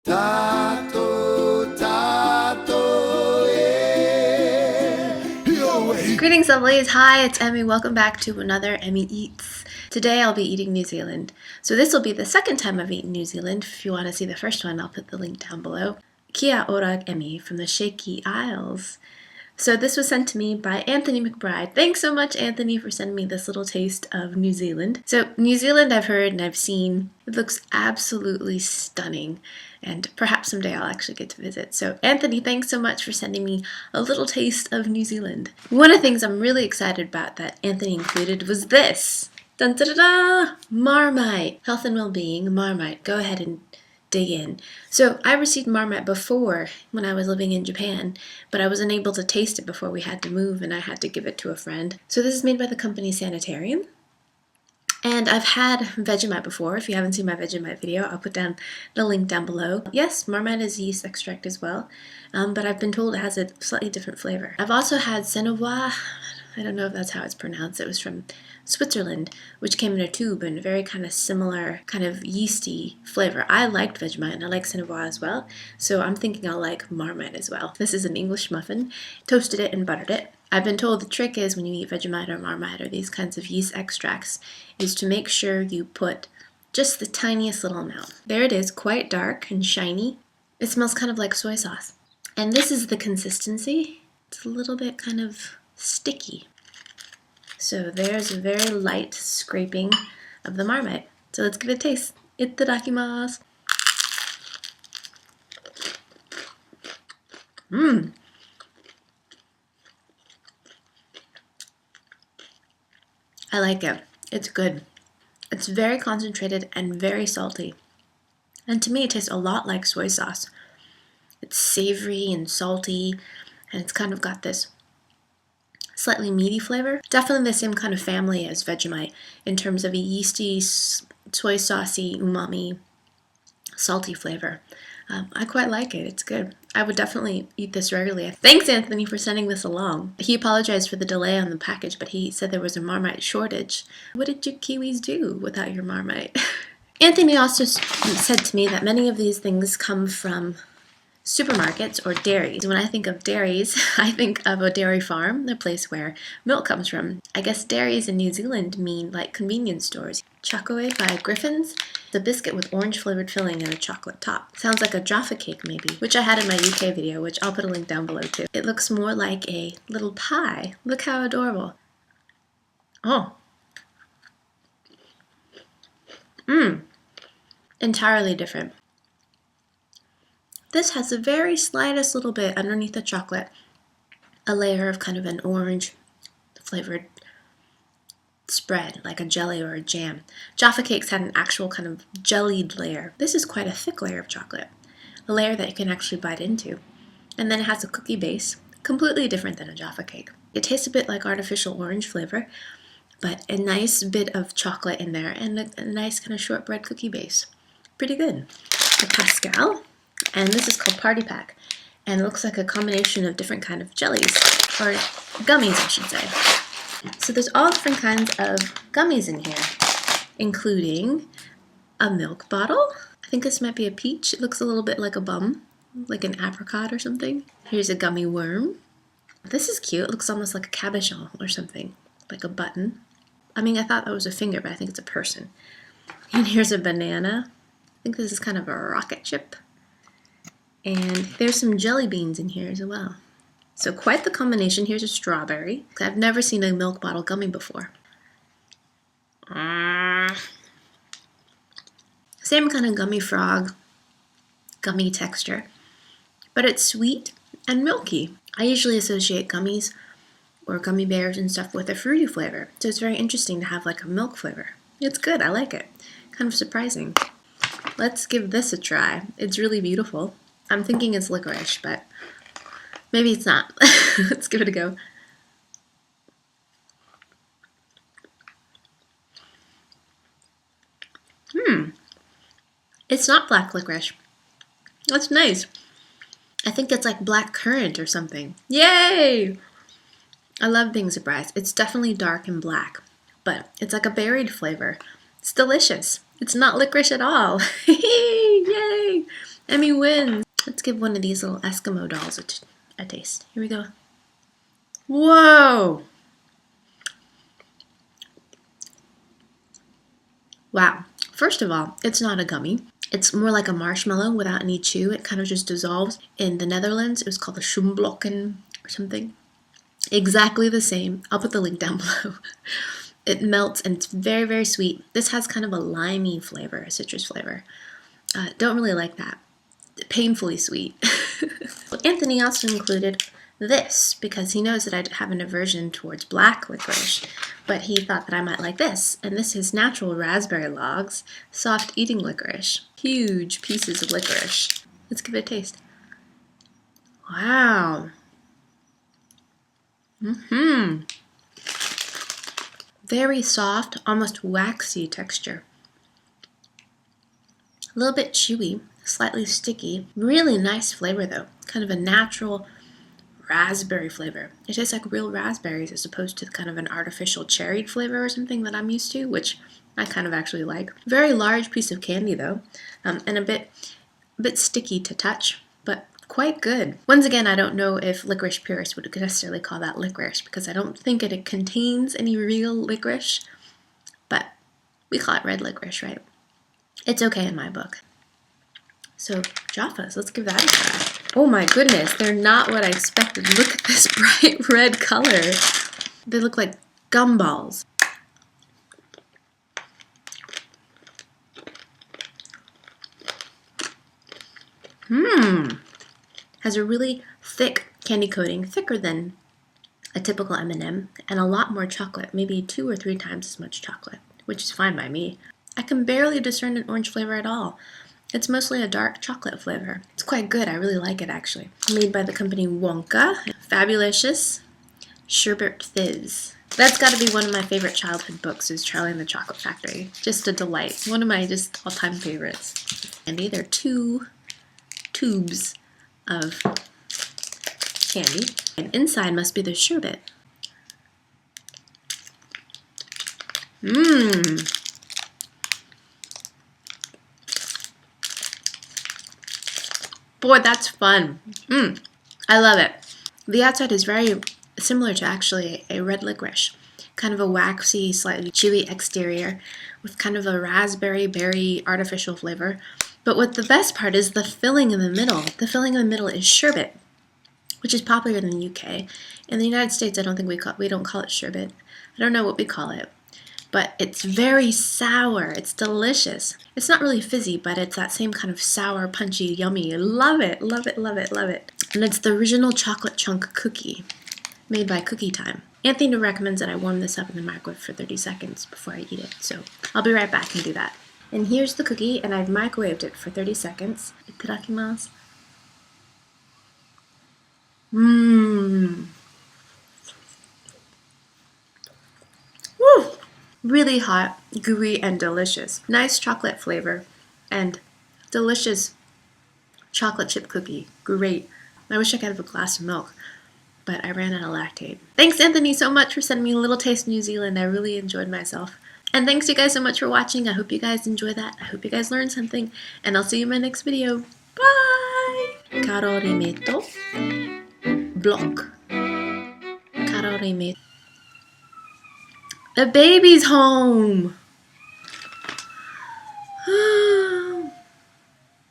Greetings, lovelies. Hi, it's Emmy. Welcome back to another Emmy Eats. Today I'll be eating New Zealand. So this will be the second time I've eaten New Zealand. If you want to see the first one, I'll put the link down below. Kia ora, Emmy, from the Shaky Isles. So this was sent to me by Anthony McBride. Thanks so much, Anthony, for sending me this little taste of New Zealand. So New Zealand I've heard and I've seen. It looks absolutely stunning. And perhaps someday I'll actually get to visit. So Anthony, thanks so much for sending me a little taste of New Zealand. One of the things I'm really excited about that Anthony included was this. Dun da da da! Marmite. Health and well-being, Marmite. Go ahead and dig in. So I received Marmite before when I was living in Japan, but I wasn't able to taste it before we had to move and I had to give it to a friend. So this is made by the company Sanitarium. And I've had Vegemite before. If you haven't seen my Vegemite video, I'll put down the link down below. Yes, Marmite is yeast extract as well, but I've been told it has a slightly different flavor. I've also had Cenovis. I don't know if that's how it's pronounced. It was from Switzerland, which came in a tube and very kind of similar kind of yeasty flavor. I liked Vegemite and I like Cenovis as well, so I'm thinking I'll like Marmite as well. This is an English muffin. Toasted it and buttered it. I've been told the trick is when you eat Vegemite or Marmite or these kinds of yeast extracts is to make sure you put just the tiniest little amount. There it is, quite dark and shiny. It smells kind of like soy sauce. And this is the consistency. It's a little bit kind of sticky. So there's a very light scraping of the Marmite. So let's give it a taste. Itadakimasu. Mmm. I like it. It's good. It's very concentrated and very salty. And to me, it tastes a lot like soy sauce. It's savory and salty, and it's kind of got this slightly meaty flavor. Definitely the same kind of family as Vegemite in terms of a yeasty, soy saucy, umami, salty flavor. I quite like it. It's good. I would definitely eat this regularly. Thanks, Anthony, for sending this along. He apologized for the delay on the package, but he said there was a Marmite shortage. What did you Kiwis do without your Marmite? Anthony also said to me that many of these things come from supermarkets or dairies. When I think of dairies, I think of a dairy farm, the place where milk comes from. I guess dairies in New Zealand mean like convenience stores. Choco-ade by Griffins. The biscuit with orange flavored filling and a chocolate top. Sounds like a Jaffa cake maybe, which I had in my UK video, which I'll put a link down below too. It looks more like a little pie. Look how adorable. Oh. Mmm. Entirely different. This has the very slightest little bit underneath the chocolate, a layer of kind of an orange flavored spread, like a jelly or a jam. Jaffa cakes had an actual kind of jellied layer. This is quite a thick layer of chocolate, a layer that you can actually bite into. And then it has a cookie base, completely different than a Jaffa cake. It tastes a bit like artificial orange flavor, but a nice bit of chocolate in there and a nice kind of shortbread cookie base. Pretty good. The Pascal. And this is called Party Pack, and it looks like a combination of different kind of jellies, or gummies I should say. So there's all different kinds of gummies in here, including a milk bottle. I think this might be a peach. It looks a little bit like a bum, like an apricot or something. Here's a gummy worm. This is cute. It looks almost like a cabochon or something, like a button. I mean, I thought that was a finger, but I think it's a person. And here's a banana. I think this is kind of a rocket chip. And there's some jelly beans in here as well. So quite the combination. Here's a strawberry. I've never seen a milk bottle gummy before. Same kind of gummy frog, gummy texture, but it's sweet and milky. I usually associate gummies or gummy bears and stuff with a fruity flavor, so it's very interesting to have like a milk flavor. It's good. I like it. Kind of surprising. Let's give this a try. It's really beautiful. I'm thinking it's licorice, but maybe it's not. Let's give it a go. It's not black licorice. That's nice. I think it's like black currant or something. Yay! I love being surprised. It's definitely dark and black, but it's like a berried flavor. It's delicious. It's not licorice at all. Yay! Emmy wins. Let's give one of these little Eskimo dolls a taste. Here we go. Whoa! Wow. First of all, it's not a gummy. It's more like a marshmallow without any chew. It kind of just dissolves. In the Netherlands, it was called a Schuimblokken or something. Exactly the same. I'll put the link down below. It melts and it's very, very sweet. This has kind of a limey flavor, a citrus flavor. Don't really like that. Painfully sweet. Anthony also included this because he knows that I have an aversion towards black licorice, but he thought that I might like this. And this is natural raspberry logs, soft eating licorice. Huge pieces of licorice. Let's give it a taste. Wow. Very soft, almost waxy texture. A little bit chewy, slightly sticky. Really nice flavor though. Kind of a natural raspberry flavor. It tastes like real raspberries as opposed to kind of an artificial cherried flavor or something that I'm used to, which I kind of actually like. Very large piece of candy though, and a bit sticky to touch, but quite good. Once again, I don't know if licorice purists would necessarily call that licorice because I don't think it contains any real licorice, but we call it red licorice, right? It's okay in my book. So, Jaffas, let's give that a try. Oh my goodness, they're not what I expected. Look at this bright red color. They look like gumballs. Has a really thick candy coating, thicker than a typical M&M, and a lot more chocolate, maybe 2 or 3 times as much chocolate, which is fine by me. I can barely discern an orange flavor at all. It's mostly a dark chocolate flavor. It's quite good. I really like it, actually. Made by the company Wonka Fabulicious, Sherbet Fizz. That's got to be one of my favorite childhood books, is Charlie and the Chocolate Factory. Just a delight. One of my just all-time favorites. And these are 2 tubes of candy. And inside must be the sherbet. Boy, that's fun. I love it. The outside is very similar to actually a red licorice. Kind of a waxy, slightly chewy exterior with kind of a raspberry berry artificial flavor. But what the best part is the filling in the middle. The filling in the middle is sherbet, which is popular in the UK. In the United States, I don't think we don't call it sherbet. I don't know what we call it. But it's very sour. It's delicious. It's not really fizzy, but it's that same kind of sour, punchy, yummy. Love it, love it, love it, love it. And it's the original chocolate chunk cookie made by Cookie Time. Anthony recommends that I warm this up in the microwave for 30 seconds before I eat it. So I'll be right back and do that. And here's the cookie, and I've microwaved it for 30 seconds. Itadakimasu. Woo! Really hot, gooey, and delicious. Nice chocolate flavor and delicious chocolate chip cookie. Great. I wish I could have a glass of milk, but I ran out of lactate. Thanks, Anthony, so much for sending me a little taste of New Zealand. I really enjoyed myself. And thanks you guys so much for watching. I hope you guys enjoy that. I hope you guys learned something. And I'll see you in my next video. Bye! Karorimeto. Block. Karorimeto. The baby's home!